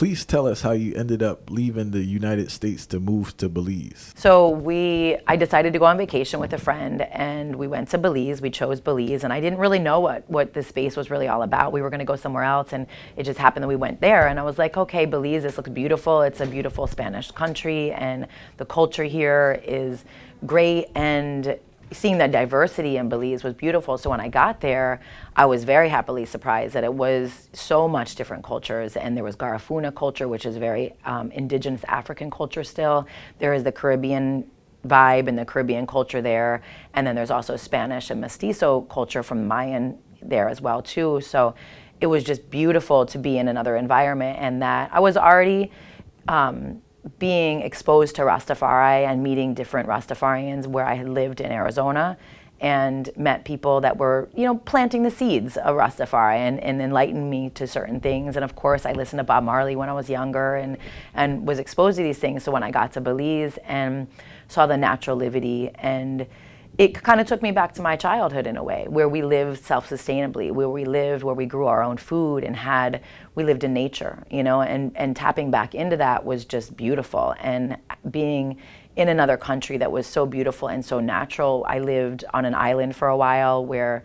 please tell us how you ended up leaving the United States to move to Belize. So I decided to go on vacation with a friend, and we went to Belize. We chose Belize, and I didn't really know what the space was really all about. We were going to go somewhere else, and it just happened that we went there. And I was like, okay, Belize, this looks beautiful. It's a beautiful Spanish country, and the culture here is great. And seeing the diversity in Belize was beautiful. So when I got there, I was very happily surprised that it was so much different cultures. And there was Garifuna culture, which is very indigenous African culture still. There is the Caribbean vibe and the Caribbean culture there. And then there's also Spanish and Mestizo culture from Mayan there as well too. So it was just beautiful to be in another environment, and that I was already being exposed to Rastafari and meeting different Rastafarians where I had lived in Arizona and met people that were, planting the seeds of Rastafari and enlightened me to certain things. And of course, I listened to Bob Marley when I was younger and was exposed to these things. So when I got to Belize and saw the natural livity, and it kind of took me back to my childhood in a way, where we lived self-sustainably, where we grew our own food and we lived in nature, and tapping back into that was just beautiful. And being in another country that was so beautiful and so natural. I lived on an island for a while where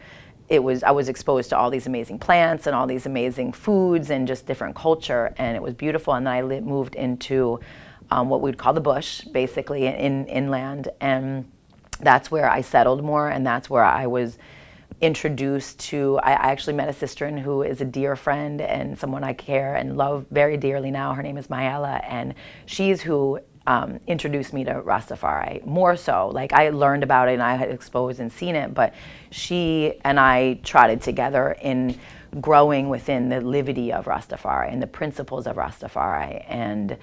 I was exposed to all these amazing plants and all these amazing foods and just different culture, and it was beautiful. And then I moved into what we'd call the bush, basically inland, and that's where I settled more, and that's where I was introduced to, I actually met a sister who is a dear friend and someone I care and love very dearly now. Her name is Mayela, and she's who introduced me to Rastafari more so. Like, I learned about it and I had exposed and seen it, but she and I trotted together in growing within the livity of Rastafari and the principles of Rastafari, and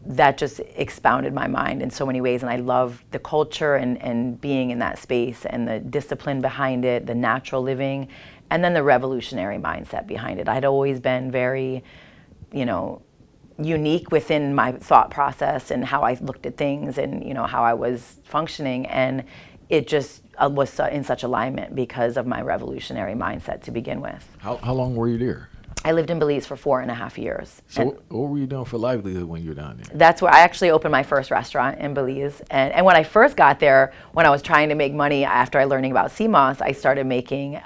that just expounded my mind in so many ways. And I love the culture and being in that space and the discipline behind it, the natural living, and then the revolutionary mindset behind it. I'd always been very, unique within my thought process and how I looked at things and, how I was functioning. And it just was in such alignment because of my revolutionary mindset to begin with. How long were you there? I lived in Belize for 4.5 years. So what were you doing for livelihood when you were down there? That's where I actually opened my first restaurant in Belize. And when I first got there, when I was trying to make money after learning about sea moss, I started making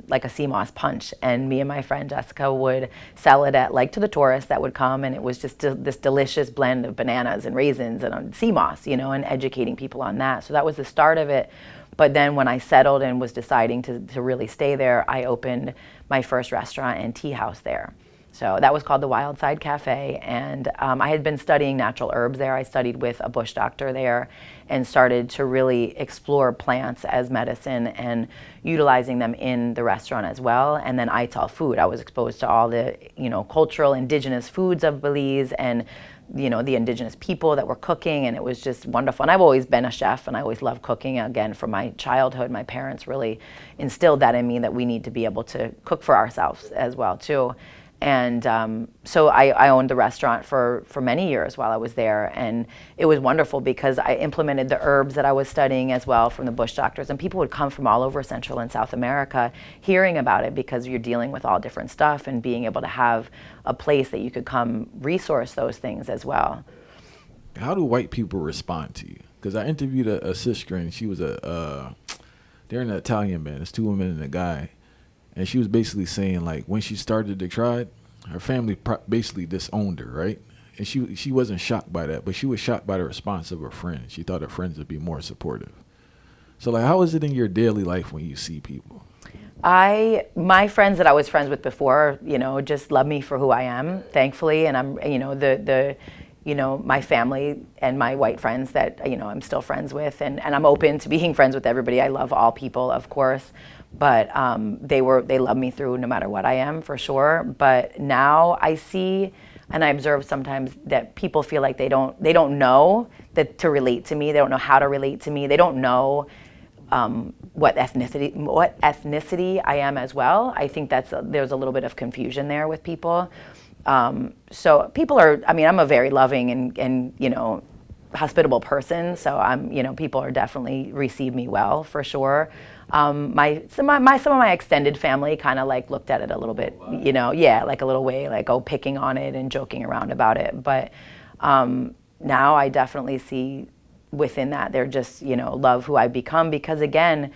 like a sea moss punch. And me and my friend Jessica would sell it to the tourists that would come. And it was just this delicious blend of bananas and raisins and sea moss, and educating people on that. So that was the start of it. But then when I settled and was deciding to really stay there, I opened my first restaurant and tea house there. So that was called the Wild Side Cafe. And I had been studying natural herbs there. I studied with a bush doctor there and started to really explore plants as medicine and utilizing them in the restaurant as well. And then Ital food. I was exposed to all the, cultural indigenous foods of Belize and the indigenous people that were cooking, and it was just wonderful. And I've always been a chef, and I always loved cooking. Again, from my childhood, my parents really instilled that in me, that we need to be able to cook for ourselves as well too. And so I owned the restaurant for many years while I was there, and it was wonderful because I implemented the herbs that I was studying as well from the bush doctors, and people would come from all over Central and South America hearing about it because you're dealing with all different stuff, and being able to have a place that you could come resource those things as well. How do white people respond to you? Because I interviewed a sister, and she was they're in an Italian band. It's two women and a guy. And she was basically saying, like, when she started the Trod, her family basically disowned her, right? And she wasn't shocked by that, but she was shocked by the response of her friends. She thought her friends would be more supportive. So, like, how is it in your daily life when you see people? My friends that I was friends with before, just love me for who I am, thankfully. And I'm, my family and my white friends that, I'm still friends with. And I'm open to being friends with everybody. I love all people, of course. But they love me through no matter what I am, for sure. But now I see and I observe sometimes that people feel like they don't know that to relate to me. They don't know how to relate to me. They don't know what ethnicity I am as well. I think there's a little bit of confusion there with people. So people are, I'm a very loving and hospitable person, so people are definitely receive me well for sure. Some of my extended family kind of like looked at it a little bit, like a little way, like picking on it and joking around about it. But now I definitely see within that they're just love who I've become, because again,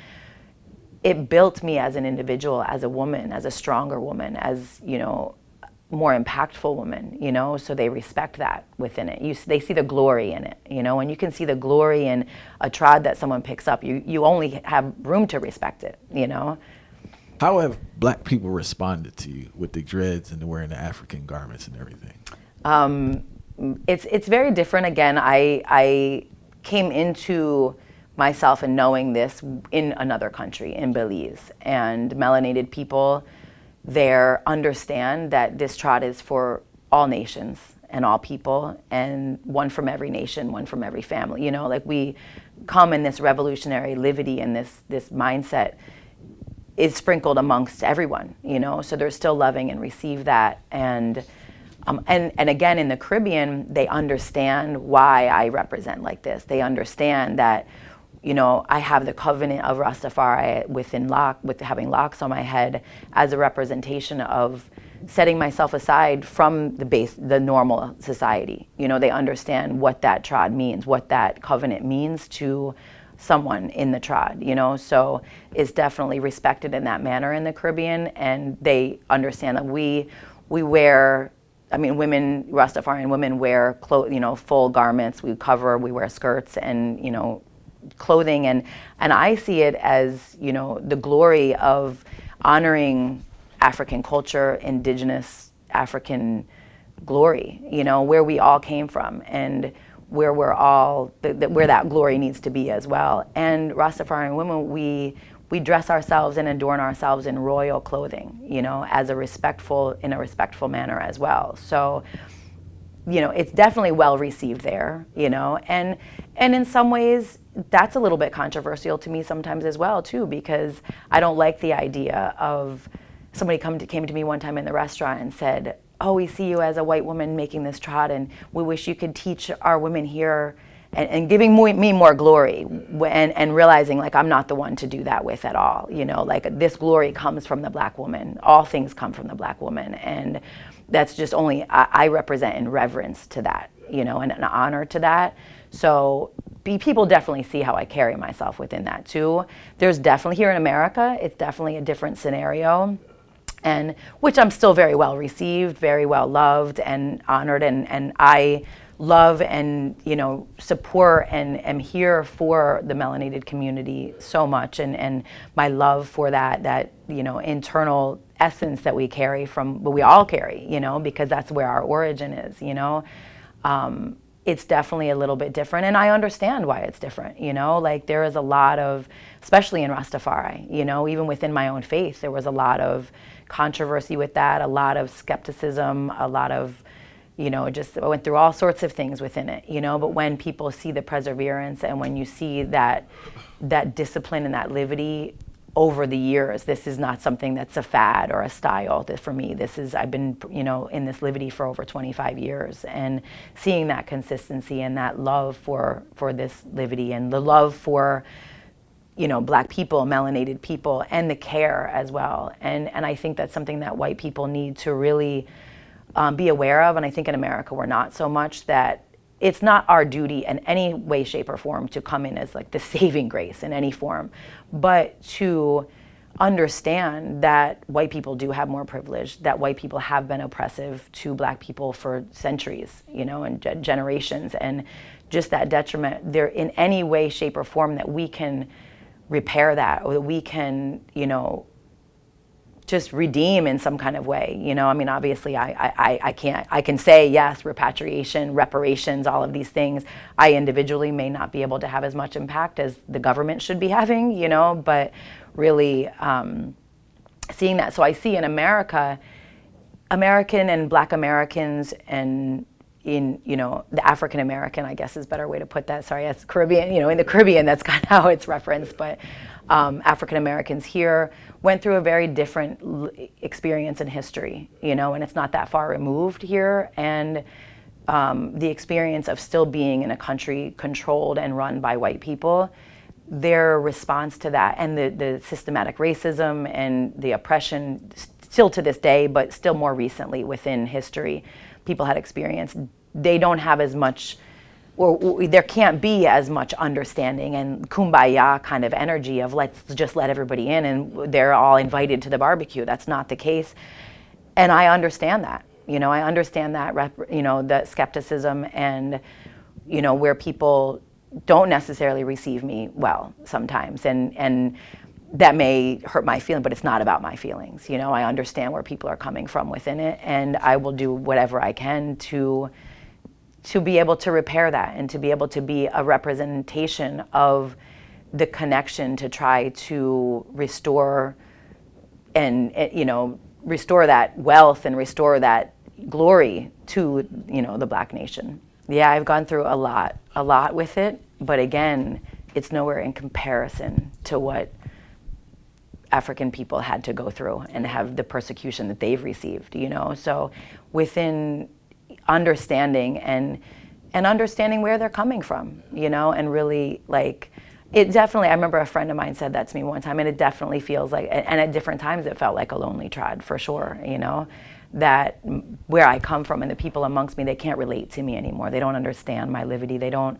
it built me as an individual, as a woman, as a stronger woman, as more impactful woman, so they respect that within it. They see the glory in it, and you can see the glory in a trod that someone picks up. You only have room to respect it, How have Black people responded to you with the dreads and wearing the African garments and everything? It's very different. Again, I came into myself and knowing this in another country, in Belize, and melanated people there understand that this trod is for all nations and all people, and one from every nation, one from every family. Like we come in this revolutionary livity, and this mindset is sprinkled amongst everyone. So they're still loving and receive that, and again in the Caribbean, they understand why I represent like this. They understand that I have the covenant of Rastafari with having locks on my head as a representation of setting myself aside from the normal society. They understand what that trod means, what that covenant means to someone in the trod, so it's definitely respected in that manner in the Caribbean, and they understand that we wear, women, Rastafarian women wear full garments, we wear skirts and, clothing, and I see it as the glory of honoring African culture, indigenous African glory, where we all came from, and where we're all where that glory needs to be as well. And Rastafarian women, we dress ourselves and adorn ourselves in royal clothing, as in a respectful manner as well. So it's definitely well received there, and in some ways that's a little bit controversial to me sometimes as well too, because I don't like the idea of somebody came to me one time in the restaurant and said, "Oh, we see you as a white woman making this trod, and we wish you could teach our women here," and giving me more glory, and realizing like I'm not the one to do that with at all. Like this glory comes from the Black woman. All things come from the Black woman, and that's just only I represent in reverence to that, and an honor to that. So people definitely see how I carry myself within that too. There's definitely, here in America, it's definitely a different scenario, and which I'm still very well received, very well loved and honored, and I love and support and am here for the melanated community so much, and my love for that internal essence that we carry from, what we all carry, because that's where our origin is. It's definitely a little bit different, and I understand why it's different. Like there is a lot of, especially in Rastafari, even within my own faith, there was a lot of controversy with that, a lot of skepticism, a lot of just I went through all sorts of things within it, but when people see the perseverance, and when you see that discipline and that livity over the years, this is not something that's a fad or a style. For me, I've been in this livity for over 25 years, and seeing that consistency and that love for this livity, and the love for Black people, melanated people, and the care as well, and I think that's something that white people need to really be aware of. And I think in America we're not so much, that it's not our duty in any way, shape, or form to come in as like the saving grace in any form, but to understand that white people do have more privilege, that white people have been oppressive to Black people for centuries, and generations, and just that detriment there in any way, shape, or form that we can repair that, or that we can, just redeem in some kind of way. Obviously I can say yes, repatriation, reparations, all of these things. I individually may not be able to have as much impact as the government should be having, but really seeing that. So I see in America, American and Black Americans, and in the African American, I guess is a better way to put that. Sorry, that's Caribbean. In the Caribbean, that's kind of how it's referenced. But African Americans here went through a very different experience in history, and it's not that far removed here. And the experience of still being in a country controlled and run by white people, their response to that and the systematic racism and the oppression still to this day, but still more recently within history, people had experienced, they don't have as much, or there can't be as much understanding and kumbaya kind of energy of let's just let everybody in and they're all invited to the barbecue. That's not the case. And I understand that. I understand that, the skepticism and, where people don't necessarily receive me well sometimes. And that may hurt my feeling, but it's not about my feelings. I understand where people are coming from within it, and I will do whatever I can to be able to repair that and to be able to be a representation of the connection to try to restore and, restore that wealth and restore that glory to, the Black nation. Yeah, I've gone through a lot with it, but again, it's nowhere in comparison to what African people had to go through and have the persecution that they've received, So within understanding and understanding where they're coming from, and really it definitely, I remember a friend of mine said that to me one time, and it definitely feels like, and at different times it felt like a lonely trod for sure, that where I come from and the people amongst me, they can't relate to me anymore. They don't understand my livity. They don't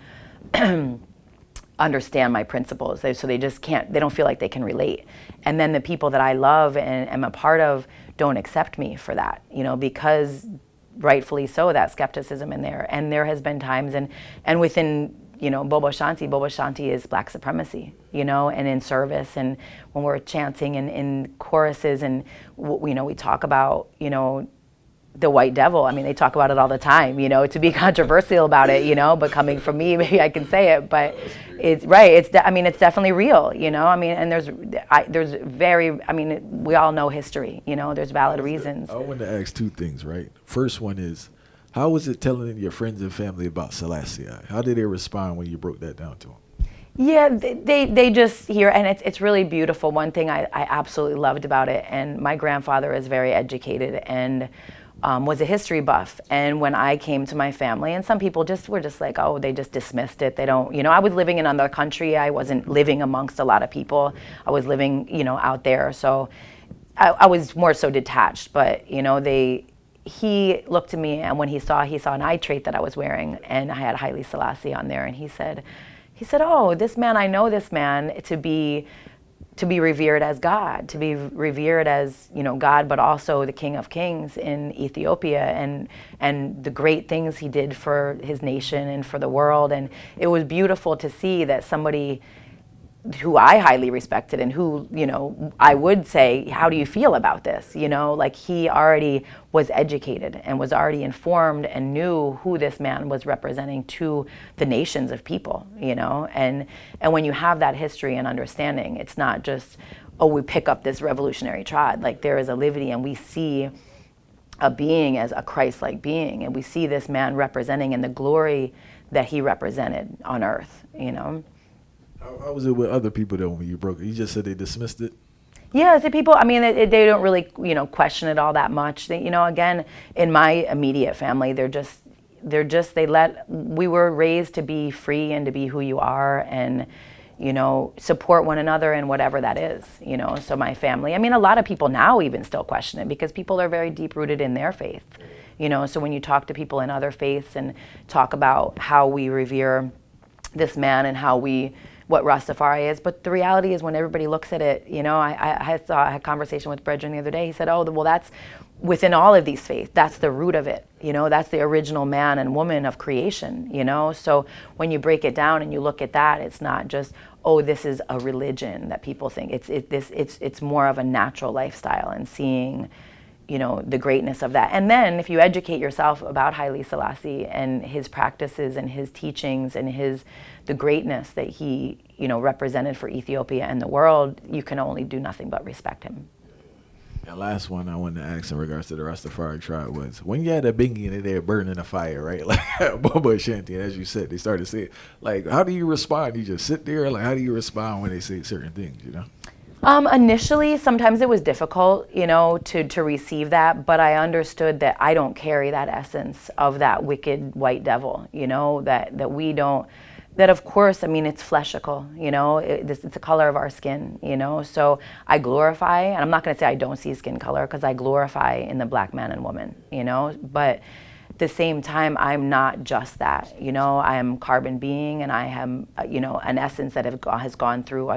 understand my principles. So they just can't, they don't feel like they can relate. And then the people that I love and am a part of don't accept me for that, because rightfully so, that skepticism in there. And there has been times and within, Bobo Shanti is Black supremacy, and in service, and when we're chanting in choruses and, we talk about, the white devil. I mean, they talk about it all the time, to be controversial about it, but coming from me, maybe I can say it, but it's right. It's definitely real, and we all know history, there's valid reasons. I want to ask two things, right? First one is, how was it telling your friends and family about Selassie? How did they respond when you broke that down to them? Yeah, they just hear, and it's really beautiful. One thing I absolutely loved about it, and my grandfather is very educated and was a history buff. And when I came to my family, and some people were just like, oh, they just dismissed it. They don't, I was living in another country. I wasn't living amongst a lot of people. I was living, out there. So I was more so detached, but, he looked at me, and when he saw an eye trait that I was wearing, and I had Haile Selassie on there, and he said, oh, this man, I know this man to be revered as God, to be revered as, God, but also the King of Kings in Ethiopia, and the great things he did for his nation and for the world. And it was beautiful to see that somebody who I highly respected and who, I would say, how do you feel about this? He already was educated and was already informed and knew who this man was representing to the nations of people, and when you have that history and understanding, it's not just, oh, we pick up this revolutionary trod. There is a livity, and we see a being as a Christ-like being, and we see this man representing in the glory that he represented on earth, How was it with other people though when you broke it? You just said they dismissed it? Yeah, the people, they don't really, question it all that much. They, again, in my immediate family, we were raised to be free and to be who you are and, support one another in whatever that is, So my family, a lot of people now even still question it because people are very deep rooted in their faith, So when you talk to people in other faiths and talk about how we revere this man and what Rastafari is, but the reality is when everybody looks at it, I had a conversation with Brethren the other day. He said, oh, well, that's within all of these faiths. That's the root of it. That's the original man and woman of creation. So when you break it down and you look at that, it's not just, oh, this is a religion that people think. It's more of a natural lifestyle and seeing, the greatness of that. And then if you educate yourself about Haile Selassie and his practices and his teachings and the greatness that he, represented for Ethiopia and the world, you can only do nothing but respect him. And last one I wanted to ask in regards to the Rastafari tribe was, when you had a bingy and they're burning a fire, right? Like Bobo Shanti, as you said, they started to say it. How do you respond? You just sit there? How do you respond when they say certain things, Initially, sometimes it was difficult, to receive that, but I understood that I don't carry that essence of that wicked white devil, that we don't, that of course, I mean, it's fleshical, it's the color of our skin, so I glorify, and I'm not going to say I don't see skin color, because I glorify in the black man and woman, but at the same time, I'm not just that, I am carbon being, and I am, an essence that has gone through,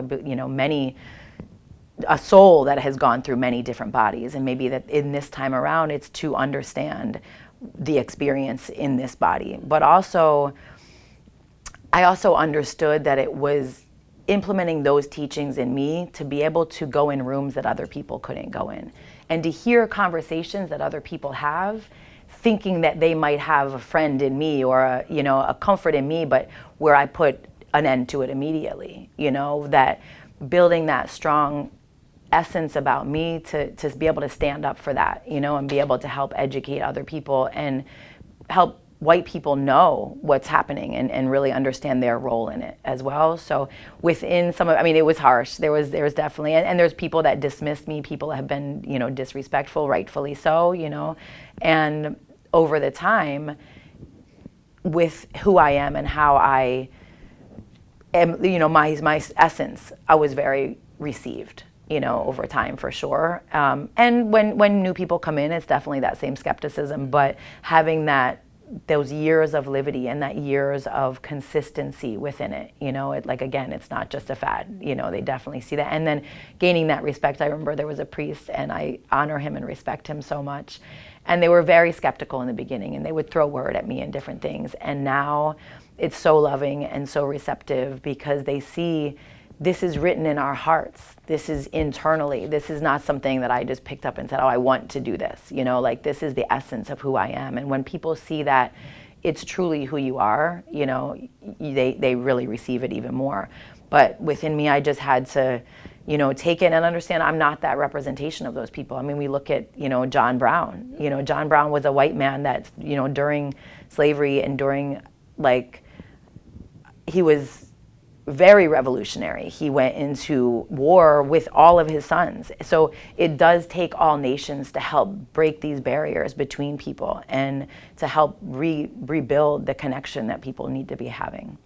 a soul that has gone through many different bodies, and maybe that in this time around it's to understand the experience in this body. But also, I also understood that it was implementing those teachings in me to be able to go in rooms that other people couldn't go in, and to hear conversations that other people have, thinking that they might have a friend in me or a comfort in me, but where I put an end to it immediately, that building that strong essence about me to be able to stand up for that, and be able to help educate other people and help white people know what's happening and really understand their role in it as well. So within it was harsh. There was definitely, and there's people that dismissed me. People have been, disrespectful, rightfully so, and over the time with who I am and how I am, my essence, I was very received, over time for sure. And when new people come in, it's definitely that same skepticism, but having those years of livity and that years of consistency within it, again, it's not just a fad, they definitely see that. And then gaining that respect. I remember there was a priest, and I honor him and respect him so much. And they were very skeptical in the beginning, and they would throw word at me and different things. And now it's so loving and so receptive, because they see this is written in our hearts. This is internally. This is not something that I just picked up and said, oh, I want to do this. This is the essence of who I am. And when people see that it's truly who you are, they really receive it even more. But within me, I just had to, take it and understand I'm not that representation of those people. I mean, we look at, John Brown. John Brown was a white man that, during slavery and during, he was very revolutionary. He went into war with all of his sons. So it does take all nations to help break these barriers between people and to help rebuild the connection that people need to be having.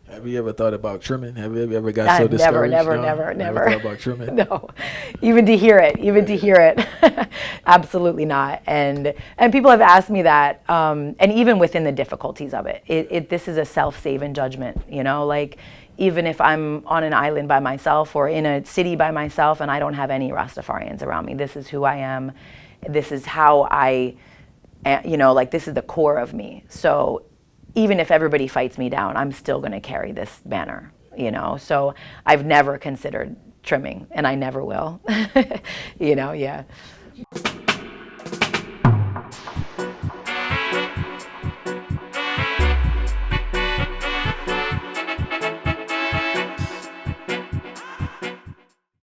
Have you ever thought about trimming? Have you ever got so discouraged? Never thought about trimming? No, even to hear it, absolutely not. And people have asked me that, and even within the difficulties of it, this is a self-saving judgment, even if I'm on an island by myself or in a city by myself and I don't have any Rastafarians around me, this is who I am. This is how I, this is the core of me. So even if everybody fights me down, I'm still going to carry this banner, So I've never considered trimming, and I never will, yeah.